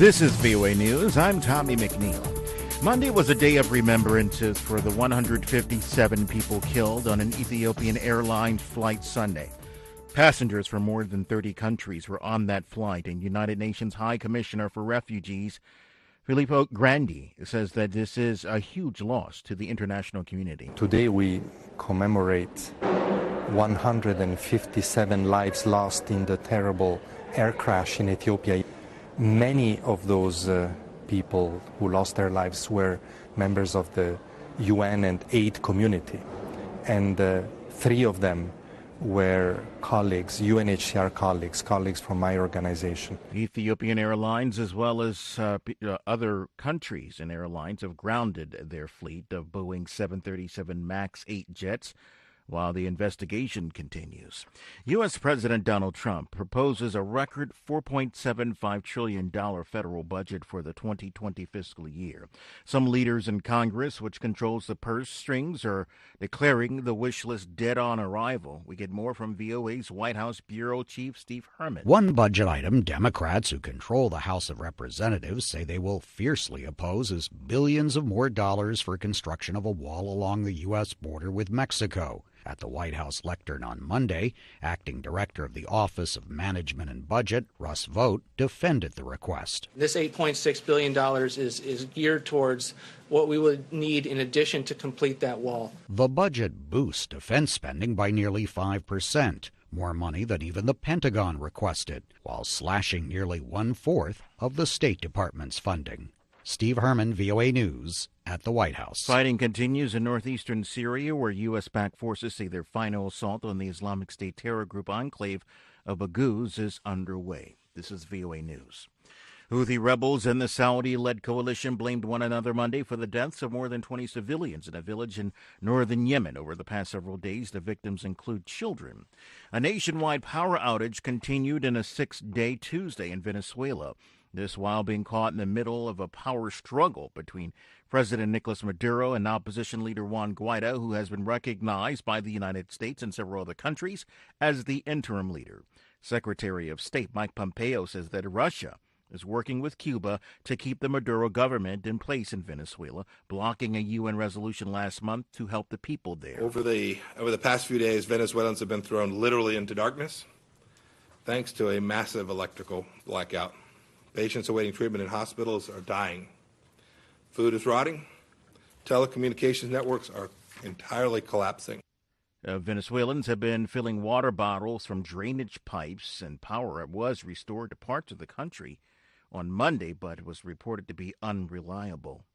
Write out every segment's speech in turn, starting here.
This is VOA News. I'm Tommy McNeil. Monday was a day of remembrances for the 157 people killed on an Ethiopian Airlines flight Sunday. Passengers from more than 30 countries were on that flight, and United Nations High Commissioner for Refugees, Filippo Grandi, says that this is a huge loss to the international community. Today we commemorate 157 lives lost in the terrible air crash in Ethiopia. Many of those people who lost their lives were members of the UN and aid community, and 3 of them were colleagues, UNHCR colleagues from my organization. Ethiopian Airlines, as well as other countries and airlines, have grounded their fleet of Boeing 737 MAX 8 jets while the investigation continues. U.S. President Donald Trump proposes a record $4.75 trillion federal budget for the 2020 fiscal year. Some leaders in Congress, which controls the purse strings, are declaring the wish list dead on arrival. We get more from VOA's White House Bureau Chief Steve Herman. One budget item Democrats who control the House of Representatives say they will fiercely oppose is billions of more dollars for construction of a wall along the U.S. border with Mexico. At the White House lectern on Monday, Acting Director of the Office of Management and Budget, Russ Vought, defended the request. This $8.6 billion is geared towards what we would need in addition to complete that wall. The budget boosts defense spending by nearly 5%, more money than even the Pentagon requested, while slashing nearly 1/4 of the State Department's funding. Steve Herman, VOA News, at the White House. Fighting continues in northeastern Syria, where U.S.-backed forces say their final assault on the Islamic State terror group enclave of Baghouz is underway. This is VOA News. Houthi rebels and the Saudi-led coalition blamed one another Monday for the deaths of more than 20 civilians in a village in northern Yemen over the past several days. The victims include children. A nationwide power outage continued in a 6-day Tuesday in Venezuela. This while being caught in the middle of a power struggle between President Nicolas Maduro and opposition leader Juan Guaido, who has been recognized by the United States and several other countries as the interim leader. Secretary of State Mike Pompeo says that Russia is working with Cuba to keep the Maduro government in place in Venezuela, blocking a UN resolution last month to help the people there. Over the past few days, Venezuelans have been thrown literally into darkness thanks to a massive electrical blackout. Patients awaiting treatment in hospitals are dying. Food is rotting. Telecommunications networks are entirely collapsing. Venezuelans have been filling water bottles from drainage pipes, and power was restored to parts of the country on Monday, but it was reported to be unreliable.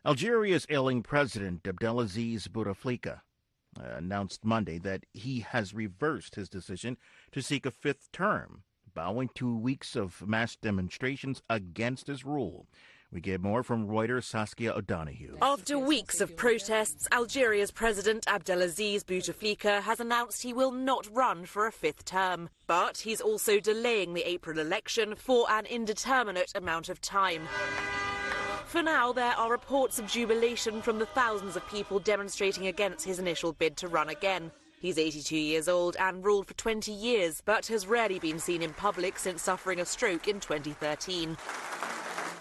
Algeria's ailing president, Abdelaziz Bouteflika, announced Monday that he has reversed his decision to seek a 5th term, bowing to weeks of mass demonstrations against his rule. We get more from Reuters' Saskia O'Donoghue. After weeks of protests, Algeria's President Abdelaziz Bouteflika has announced he will not run for a 5th term. But he's also delaying the April election for an indeterminate amount of time. For now, there are reports of jubilation from the thousands of people demonstrating against his initial bid to run again. He's 82 years old and ruled for 20 years, but has rarely been seen in public since suffering a stroke in 2013.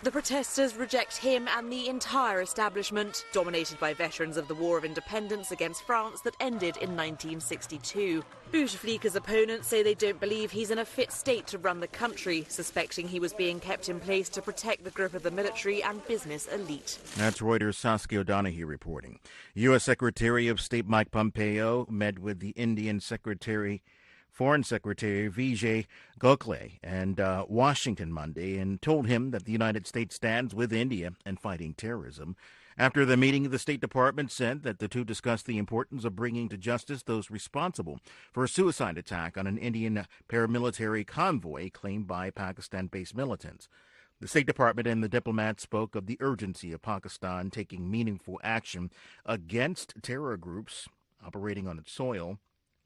The protesters reject him and the entire establishment, dominated by veterans of the War of Independence against France that ended in 1962. Bouteflika's opponents say they don't believe he's in a fit state to run the country, suspecting he was being kept in place to protect the grip of the military and business elite. That's Reuters' Saskia O'Donoghue reporting. U.S. Secretary of State Mike Pompeo met with the Indian Foreign Secretary Vijay Gokhale and Washington Monday and told him that the United States stands with India in fighting terrorism. After the meeting, the State Department said that the two discussed the importance of bringing to justice those responsible for a suicide attack on an Indian paramilitary convoy claimed by Pakistan-based militants. The State Department and the diplomat spoke of the urgency of Pakistan taking meaningful action against terror groups operating on its soil.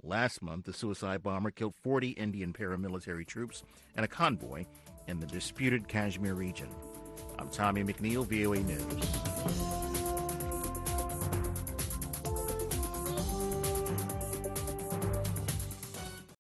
Last month, the suicide bomber killed 40 Indian paramilitary troops and a convoy in the disputed Kashmir region. I'm Tommy McNeil, VOA News.